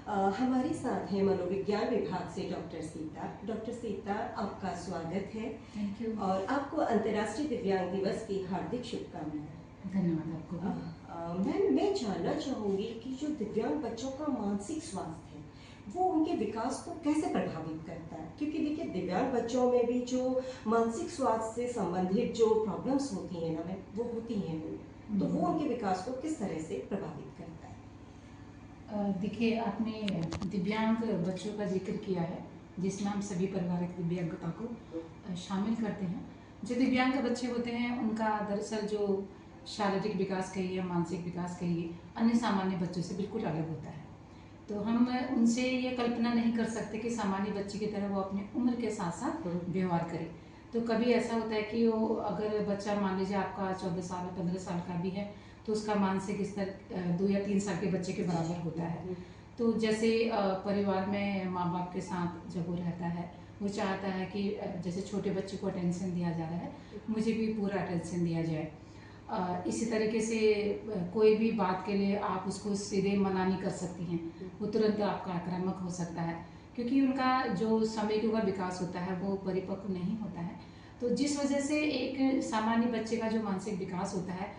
हमारे साथ हैं मनोविज्ञान विभाग से डॉक्टर सीता। डॉक्टर सीता, आपका स्वागत है। Thank you. और आपको अंतर्राष्ट्रीय दिव्यांग दिवस की हार्दिक शुभकामनाएं। धन्यवाद आपको भी। मैं जानना चाहूंगी कि जो दिव्यांग बच्चों का मानसिक स्वास्थ्य है, वो उनके विकास को कैसे प्रभावित करता है? क्योंकि देखिए, दिव्यांग बच्चों में भी जो मानसिक स्वास्थ्य से संबंधित जो प्रॉब्लम्स होती हैं ना, वो होती हैं, तो वो उनके विकास को किस तरह से प्रभावित करता है? देखिए, आपने दिव्यांग बच्चों का जिक्र किया है, जिसमें हम सभी पारिवारिक दिव्यांगता को शामिल करते हैं। जो दिव्यांग बच्चे होते हैं, उनका दरअसल जो शारीरिक विकास कहिए, मानसिक विकास कहिए, अन्य सामान्य बच्चों से बिल्कुल अलग होता है। तो हम उनसे ये कल्पना नहीं कर सकते कि सामान्य बच्चे की तरह वो अपनी उम्र के साथ साथ व्यवहार करे। तो कभी ऐसा होता है कि वो, अगर बच्चा मान लीजिए आपका 14 साल 15 साल का भी है, तो उसका मानसिक स्तर 2 या 3 साल के बच्चे के बराबर होता है। तो जैसे परिवार में माँ बाप के साथ जब वो रहता है, वो चाहता है कि जैसे छोटे बच्चे को अटेंशन दिया जा रहा है, मुझे भी पूरा अटेंशन दिया जाए। इसी तरीके से कोई भी बात के लिए आप उसको सीधे मना नहीं कर सकती हैं, वो तुरंत आपका आक्रामक हो सकता है, क्योंकि उनका जो समय के ऊपर विकास होता है वो परिपक्व नहीं होता है। तो जिस वजह से एक सामान्य बच्चे का जो मानसिक विकास होता है,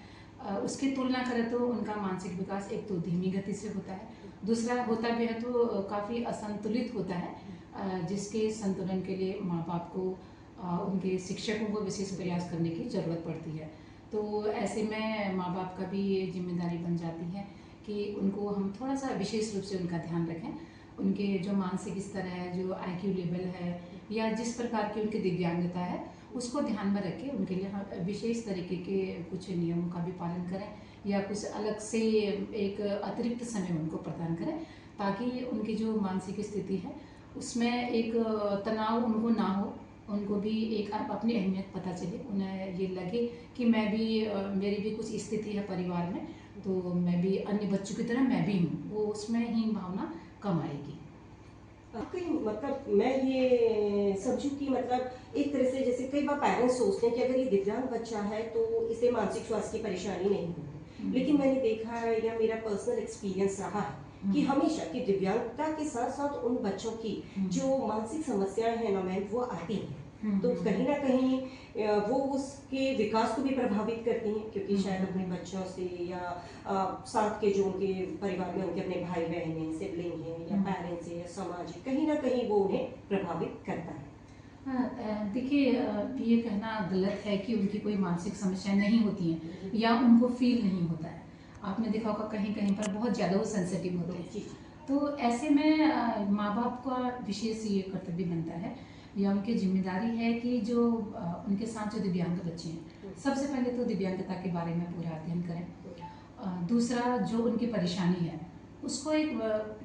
उसकी तुलना करें तो उनका मानसिक विकास एक तो धीमी गति से होता है, दूसरा होता भी है तो काफ़ी असंतुलित होता है, जिसके संतुलन के लिए माँ बाप को, उनके शिक्षकों को विशेष प्रयास करने की ज़रूरत पड़ती है। तो ऐसे में माँ बाप का भी ये जिम्मेदारी बन जाती है कि उनको हम थोड़ा सा विशेष रूप से उनका ध्यान रखें। उनके जो मानसिक स्तर है, जो IQ लेवल है, या जिस प्रकार की उनकी दिव्यांगता है, उसको ध्यान में रख के उनके लिए हम विशेष तरीके के कुछ नियमों का भी पालन करें, या कुछ अलग से एक अतिरिक्त समय उनको प्रदान करें, ताकि उनकी जो मानसिक स्थिति है उसमें एक तनाव उनको ना हो, उनको भी एक अपनी अहमियत पता चले, उन्हें ये लगे कि मैं भी, मेरी भी कुछ स्थिति है परिवार में, तो मैं भी अन्य बच्चों की तरह मैं भी हूँ, वो उसमें ही भावना कम आएगी। मतलब मैं ये समझूं कि मतलब एक तरह से, जैसे कई बार पेरेंट्स सोचते हैं कि अगर ये दिव्यांग बच्चा है तो इसे मानसिक स्वास्थ्य की परेशानी नहीं होगी, लेकिन मैंने देखा है, या मेरा पर्सनल एक्सपीरियंस रहा है कि हमेशा कि दिव्यांगता के साथ साथ उन बच्चों की जो मानसिक समस्याएं हैं ना मैम, वो आती हैं, तो कहीं ना कहीं वो उसके विकास को भी प्रभावित करती हैं, क्योंकि शायद अपने बच्चों से या साथ के जो उनके परिवार में उनके अपने भाई बहन हैं, सिबलिंग हैं, या पेरेंट्स हैं, या समाज है, कहीं ना कहीं वो उन्हें प्रभावित करता है। हाँ, देखिए, ये कहना गलत है कि उनकी कोई मानसिक समस्या नहीं होती हैं या उनको फील नहीं होता है। आपने देखा होगा कहीं कहीं पर बहुत ज़्यादा वो सेंसिटिव होते हैं। तो ऐसे में माँ बाप का विशेष ये कर्तव्य बनता है, या उनकी जिम्मेदारी है कि जो उनके साथ जो दिव्यांग बच्चे हैं, सबसे पहले तो दिव्यांगता के बारे में पूरा अध्ययन करें। दूसरा, जो उनकी परेशानी है उसको एक,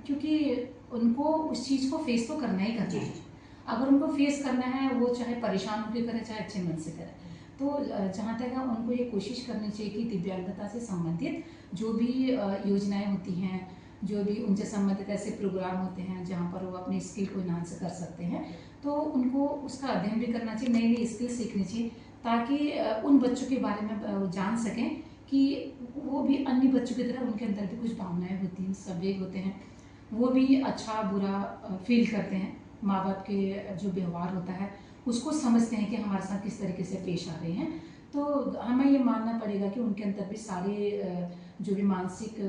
क्योंकि उनको उस चीज़ को फेस तो करना ही करना है। अगर उनको फेस करना है, वो चाहे परेशान होकर करें, चाहे अच्छे मन से करें, तो जहाँ तक है उनको ये कोशिश करनी चाहिए कि दिव्यांगता से संबंधित जो भी योजनाएं होती हैं, जो भी उनसे संबंधित ऐसे प्रोग्राम होते हैं जहाँ पर वो अपनी स्किल को इन्हांस कर सकते हैं, तो उनको उसका अध्ययन भी करना चाहिए, नई नई स्किल सीखनी चाहिए, ताकि उन बच्चों के बारे में जान सकें कि वो भी अन्य बच्चों की तरह, उनके अंदर भी कुछ भावनाएं होती हैं, संवेग होते हैं, वो भी अच्छा बुरा फील करते हैं, माँ बाप के जो व्यवहार होता है उसको समझते हैं कि हमारे साथ किस तरीके से पेश आ रहे हैं। तो हमें ये मानना पड़ेगा कि उनके अंदर भी सारे जो भी मानसिक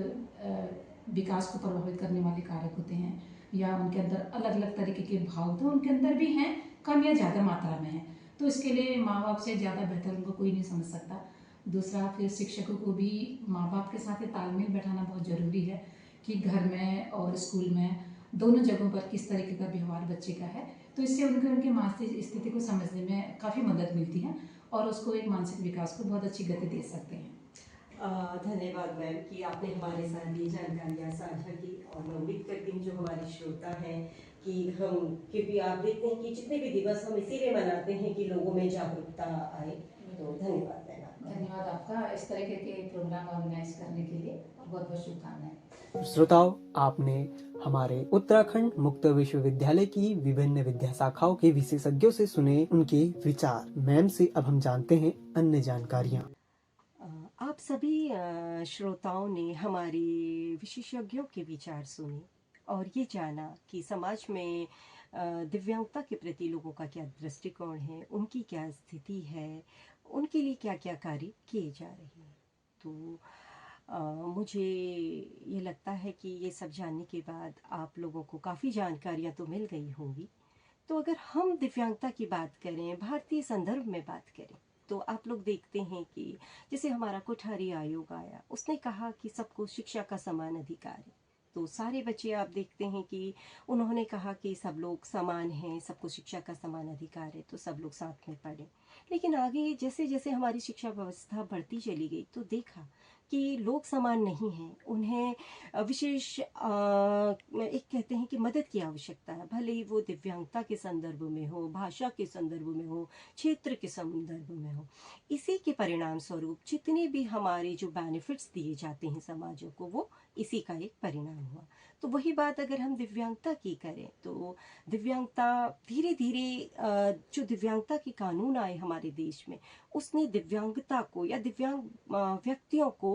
विकास को प्रभावित करने वाले कारक होते हैं, या उनके अंदर अलग अलग तरीके के भाव तो उनके अंदर भी हैं, कम या ज़्यादा मात्रा में हैं। तो इसके लिए माँ बाप से ज़्यादा बेहतर उनको कोई नहीं समझ सकता। दूसरा फिर शिक्षकों को भी माँ बाप के साथ ये तालमेल बैठाना बहुत ज़रूरी है कि घर में और स्कूल में दोनों जगहों पर किस तरीके का व्यवहार बच्चे का है। तो इससे उनके मानसिक स्थिति को समझने में काफ़ी मदद मिलती है और उसको एक मानसिक विकास को बहुत अच्छी गति दे सकते हैं। धन्यवाद मैम कि आपने हमारे साथ ये जानकारियाँ साझा की, और मैं उम्मीद करती हूँ जो हमारे श्रोता हैं कि हम, क्योंकि आप देखते हैं कि जितने भी दिवस हम इसीलिए मनाते हैं कि लोगों में जागरूकता आए। तो धन्यवाद मैम आपका। धन्यवाद आपका इस तरीके के प्रोग्राम ऑर्गेनाइज करने के लिए, बहुत बहुत शुभकामनाएं। श्रोताओं, आपने हमारे उत्तराखंड मुक्त विश्वविद्यालय की विभिन्न विद्या शाखाओं के विशेषज्ञों से सुने उनके विचार। मैम से अब हम जानते हैं अन्य जानकारियाँ। आप सभी श्रोताओं ने हमारे विशेषज्ञों के विचार सुने और ये जाना कि समाज में दिव्यांगता के प्रति लोगों का क्या दृष्टिकोण है, उनकी क्या स्थिति है, उनके लिए क्या क्या कार्य किए जा रहे हैं। तो मुझे ये लगता है कि ये सब जानने के बाद आप लोगों को काफ़ी जानकारियाँ तो मिल गई होंगी। तो अगर हम दिव्यांगता की बात करें, भारतीय संदर्भ में बात करें, तो आप लोग देखते हैं कि जैसे हमारा कोठारी आयोग आया, उसने कहा कि सबको शिक्षा का समान अधिकार है। तो सारे बच्चे आप देखते हैं कि उन्होंने कहा कि सब लोग समान हैं, सबको शिक्षा का समान अधिकार है, तो सब लोग साथ में पढ़ें। लेकिन आगे जैसे जैसे हमारी शिक्षा व्यवस्था बढ़ती चली गई तो देखा कि लोग समान नहीं हैं, उन्हें विशेष एक कहते हैं कि मदद की आवश्यकता है, भले ही वो दिव्यांगता के संदर्भ में हो, भाषा के संदर्भ में हो, क्षेत्र के संदर्भ में हो। इसी के परिणाम स्वरूप जितने भी हमारे जो बेनिफिट्स दिए जाते हैं समाजों को, वो इसी का एक परिणाम हुआ। तो वही बात अगर हम दिव्यांगता की करें तो दिव्यांगता धीरे धीरे जो दिव्यांगता के कानून आए हमारे देश में, उसने दिव्यांगता को या दिव्यांग व्यक्तियों को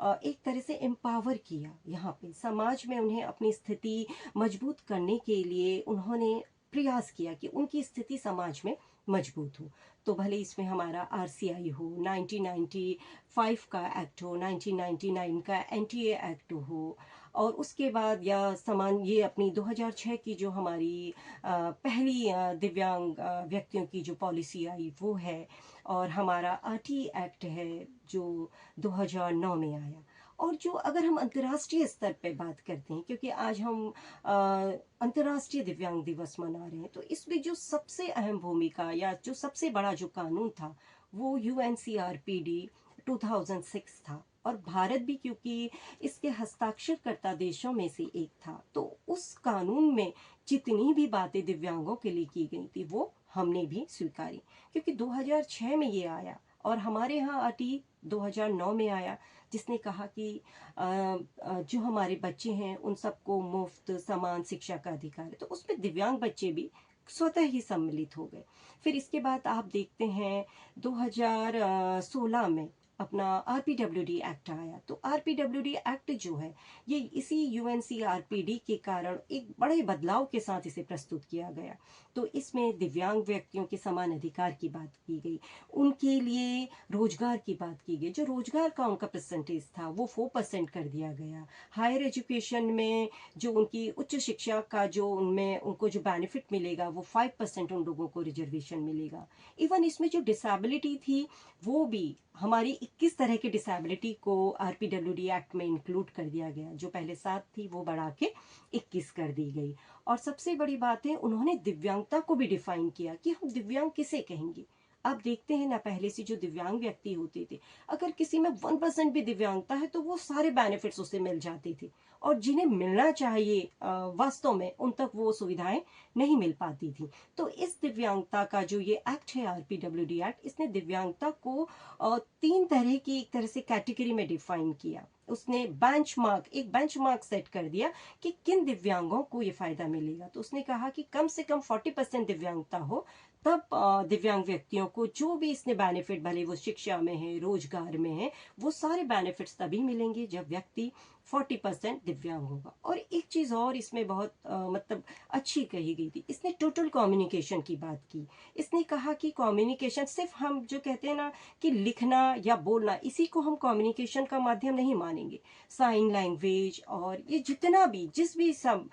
एक तरह से एम्पावर किया। यहाँ पे समाज में उन्हें अपनी स्थिति मजबूत करने के लिए उन्होंने प्रयास किया कि उनकी स्थिति समाज में मजबूत हो। तो भले इसमें हमारा आरसीआई हो, 1995 का एक्ट हो, 1999 का एनटीए एक्ट हो, और उसके बाद या समान ये अपनी 2006 की जो हमारी पहली दिव्यांग व्यक्तियों की जो पॉलिसी आई वो है, और हमारा आरटी एक्ट है जो 2009 में आया। और जो अगर हम अंतर्राष्ट्रीय स्तर पे बात करते हैं, क्योंकि आज हम अंतर्राष्ट्रीय दिव्यांग दिवस मना रहे हैं, तो इसमें जो सबसे अहम भूमिका या जो सबसे बड़ा जो कानून था वो यूएनसीआरपीडी 2006 था। और भारत भी क्योंकि इसके हस्ताक्षरकर्ता देशों में से एक था, तो उस कानून में जितनी भी बातें दिव्यांगों के लिए की गई थी वो हमने भी स्वीकारी, क्योंकि 2006 में ये आया और हमारे यहाँ आरटी 2009 में आया, जिसने कहा कि जो हमारे बच्चे हैं उन सबको मुफ्त समान शिक्षा का अधिकार है। तो उसमें दिव्यांग बच्चे भी स्वतः ही सम्मिलित हो गए। फिर इसके बाद आप देखते हैं 2016 में अपना आरपीडब्ल्यूडी एक्ट आया। तो आरपीडब्ल्यूडी एक्ट जो है ये इसी यूएनसीआरपीडी के कारण एक बड़े बदलाव के साथ इसे प्रस्तुत किया गया। तो इसमें दिव्यांग व्यक्तियों के समान अधिकार की बात की गई, उनके लिए रोजगार की बात की गई। जो रोजगार का उनका परसेंटेज था वो 4% कर दिया गया। हायर एजुकेशन में जो उनकी उच्च शिक्षा का जो उनमें उनको जो बेनिफिट मिलेगा वो 5% उन लोगों को रिजर्वेशन मिलेगा। इवन इसमें जो डिसेबिलिटी थी वो भी हमारी 21 तरह के डिसेबिलिटी को आरपीडब्ल्यूडी एक्ट में इंक्लूड कर दिया गया। जो पहले 7 थी वो बढ़ा के 21 कर दी गई। और सबसे बड़ी बात है उन्होंने दिव्यांगता को भी डिफाइन किया कि हम दिव्यांग किसे कहेंगे। आप देखते हैं ना, पहले से जो दिव्यांग व्यक्ति होते थे, अगर किसी में 1% भी दिव्यांगता है तो वो सारे बेनिफिट्स उसे मिल जाते थे, और जिन्हें मिलना चाहिए वास्तव में उन तक वो सुविधाएं नहीं मिल पाती थी। तो इस दिव्यांगता का जो ये एक्ट है आरपीडब्ल्यूडी एक्ट, इसने दिव्यांगता को 3 तरह की एक तरह से कैटेगरी में डिफाइन किया। उसने एक बेंचमार्क सेट कर दिया कि किन दिव्यांगों को ये फायदा मिलेगा। तो उसने कहा कि कम से कम 40% दिव्यांगता हो, तब दिव्यांग व्यक्तियों को जो भी इसने बेनिफिट, भले वो शिक्षा में है, रोजगार में है, वो सारे बेनिफिट्स तभी मिलेंगे जब व्यक्ति 40% दिव्यांग होगा। और एक चीज़ और इसमें बहुत मतलब अच्छी कही गई थी, इसने टोटल कम्युनिकेशन की बात की। इसने कहा कि कम्युनिकेशन सिर्फ हम जो कहते हैं ना कि लिखना या बोलना, इसी को हम कम्युनिकेशन का माध्यम नहीं मानेंगे। साइन लैंग्वेज और ये जितना भी जिस भी सब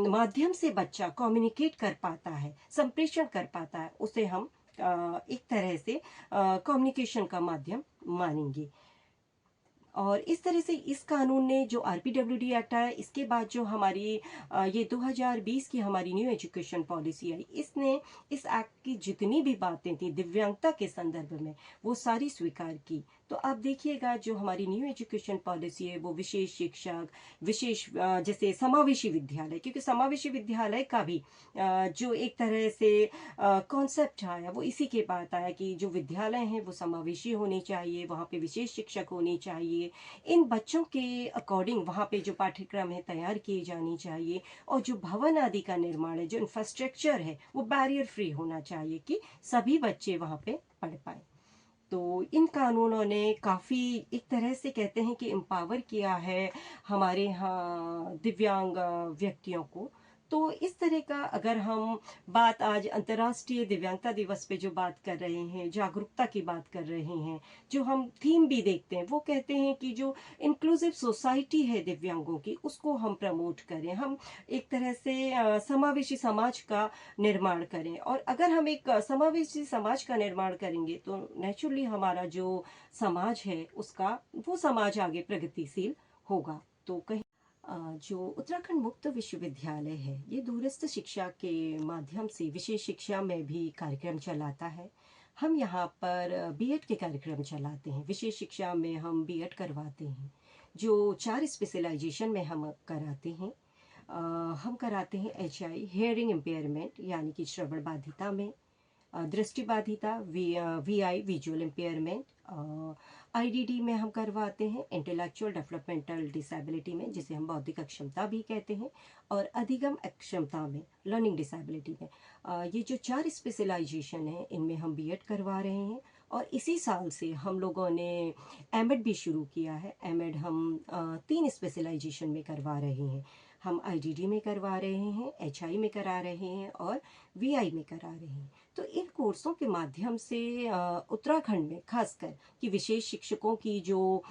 माध्यम से बच्चा कम्युनिकेट कर पाता है, संप्रेषण कर पाता है, उसे हम एक तरह से कम्युनिकेशन का माध्यम मानेंगे। और इस तरह से इस कानून ने जो RPWD एक्ट आया, इसके बाद जो हमारी ये 2020 की हमारी न्यू एजुकेशन पॉलिसी आई, इसने इस एक्ट की जितनी भी बातें थी दिव्यांगता के संदर्भ में वो सारी स्वीकार की। तो आप देखिएगा जो हमारी न्यू एजुकेशन पॉलिसी है वो विशेष शिक्षक, विशेष जैसे समावेशी विद्यालय, क्योंकि समावेशी विद्यालय का भी जो एक तरह से कॉन्सेप्ट आया वो इसी के बाद आया कि जो विद्यालय हैं वो समावेशी होने चाहिए, वहाँ पे विशेष शिक्षक होने चाहिए, इन बच्चों के अकॉर्डिंग वहाँ पे जो पाठ्यक्रम है तैयार किए जानी चाहिए, और जो भवन आदि का निर्माण है, जो इंफ्रास्ट्रक्चर है वो बैरियर फ्री होना चाहिए कि सभी बच्चे वहाँ पे पढ़ पाए। तो इन कानूनों ने काफ़ी एक तरह से कहते हैं कि एम्पावर किया है हमारे यहाँ दिव्यांग व्यक्तियों को। तो इस तरह का अगर हम बात आज अंतर्राष्ट्रीय दिव्यांगता दिवस पे जो बात कर रहे हैं, जागरूकता की बात कर रहे हैं, जो हम थीम भी देखते हैं वो कहते हैं कि जो इंक्लूसिव सोसाइटी है दिव्यांगों की उसको हम प्रमोट करें, हम एक तरह से समावेशी समाज का निर्माण करें। और अगर हम एक समावेशी समाज का निर्माण करेंगे तो नेचुरली हमारा जो समाज है उसका वो समाज आगे प्रगतिशील होगा। तो कहीं जो उत्तराखंड मुक्त विश्वविद्यालय है ये दूरस्थ शिक्षा के माध्यम से विशेष शिक्षा में भी कार्यक्रम चलाता है। हम यहाँ पर बीएड के कार्यक्रम चलाते हैं, विशेष शिक्षा में हम बीएड करवाते हैं, जो 4 स्पेशलाइजेशन में हम कराते हैं। हम कराते हैं HI हेयरिंग इम्पेयरमेंट यानी कि श्रवण बाधिता में, दृष्टि बाधिता VI विजुअल इम्पेयरमेंट, IDD में हम करवाते हैं इंटेलेक्चुअल डेवलपमेंटल डिसेबिलिटी में जिसे हम बौद्धिक अक्षमता भी कहते हैं, और अधिगम अक्षमता में लर्निंग डिसेबिलिटी में। ये जो 4 स्पेशलाइजेशन हैं इनमें हम बीएड करवा रहे हैं। और इसी साल से हम लोगों ने एमएड भी शुरू किया है। एमएड हम 3 स्पेशलाइजेशन में करवा रहे हैं। हम IDD में करवा रहे हैं, HI में करा रहे हैं और VI में करा रहे हैं। तो इन कोर्सों के माध्यम से उत्तराखंड में खासकर कि विशेष शिक्षकों की जो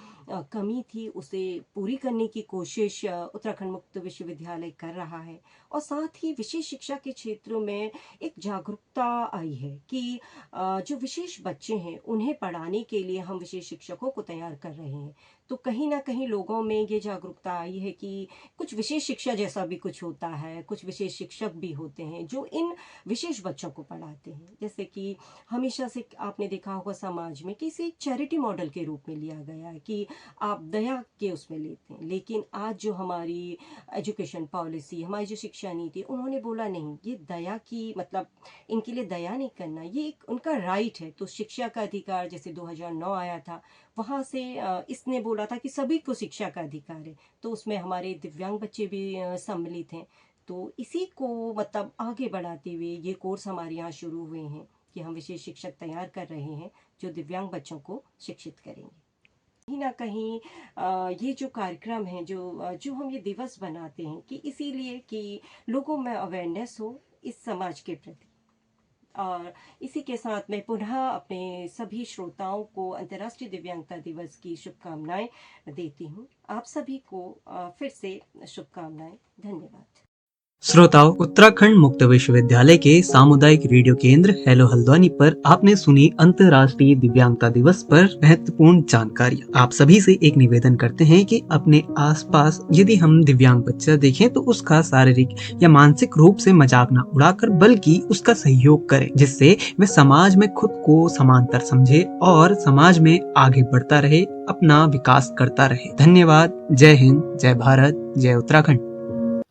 कमी थी उसे पूरी करने की कोशिश उत्तराखंड मुक्त विश्वविद्यालय कर रहा है, और साथ ही विशेष शिक्षा के क्षेत्र में एक जागरूकता आई है कि जो विशेष बच्चे हैं उन्हें पढ़ाने के लिए हम विशेष शिक्षकों को तैयार कर रहे हैं। तो कहीं ना कहीं लोगों में ये जागरूकता आई है कि कुछ विशेष शिक्षा जैसा भी कुछ होता है, कुछ विशेष शिक्षक भी होते हैं जो इन विशेष बच्चों को पढ़ाते हैं। जैसे कि हमेशा से आपने देखा होगा समाज में कि इसे एक चैरिटी मॉडल के रूप में लिया गया है कि आप दया के उसमें लेते हैं, लेकिन आज जो हमारी एजुकेशन पॉलिसी, हमारी जो शिक्षा नीति, उन्होंने बोला नहीं, ये दया की मतलब इनके लिए दया नहीं करना, ये एक उनका राइट है। तो शिक्षा का अधिकार जैसे 2009 आया था, वहाँ से इसने बोला था कि सभी को शिक्षा का अधिकार है, तो उसमें हमारे दिव्यांग बच्चे भी सम्मिलित हैं। तो इसी को मतलब आगे बढ़ाते हुए ये कोर्स हमारे यहाँ शुरू हुए हैं कि हम विशेष शिक्षक तैयार कर रहे हैं जो दिव्यांग बच्चों को शिक्षित करेंगे। कहीं ना कहीं ये जो कार्यक्रम है, जो हम ये दिवस बनाते हैं कि इसीलिए कि लोगों में अवेयरनेस हो इस समाज के प्रति। और इसी के साथ मैं पुनः अपने सभी श्रोताओं को अंतर्राष्ट्रीय दिव्यांगता दिवस की शुभकामनाएं देती हूँ। आप सभी को फिर से शुभकामनाएं। धन्यवाद। श्रोताओं, उत्तराखंड मुक्त विश्वविद्यालय के सामुदायिक रेडियो केंद्र हेलो हल्द्वानी पर आपने सुनी अंतर्राष्ट्रीय दिव्यांगता दिवस पर महत्वपूर्ण जानकारियाँ। आप सभी से एक निवेदन करते हैं कि अपने आसपास यदि हम दिव्यांग बच्चा देखें तो उसका शारीरिक या मानसिक रूप से मजाक न उड़ाकर बल्कि उसका सहयोग करें, जिससे वह समाज में खुद को समांतर समझे और समाज में आगे बढ़ता रहे, अपना विकास करता रहे। धन्यवाद। जय हिंद, जय भारत, जय उत्तराखंड।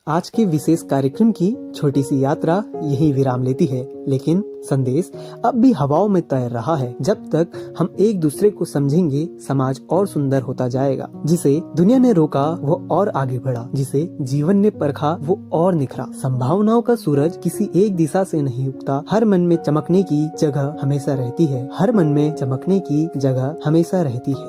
आज के विशेष कार्यक्रम की छोटी सी यात्रा यही विराम लेती है, लेकिन संदेश अब भी हवाओं में तैर रहा है। जब तक हम एक दूसरे को समझेंगे, समाज और सुंदर होता जाएगा। जिसे दुनिया ने रोका वो और आगे बढ़ा, जिसे जीवन ने परखा वो और निखरा। संभावनाओं का सूरज किसी एक दिशा से नहीं उगता, हर मन में चमकने की जगह हमेशा रहती है। हर मन में चमकने की जगह हमेशा रहती है।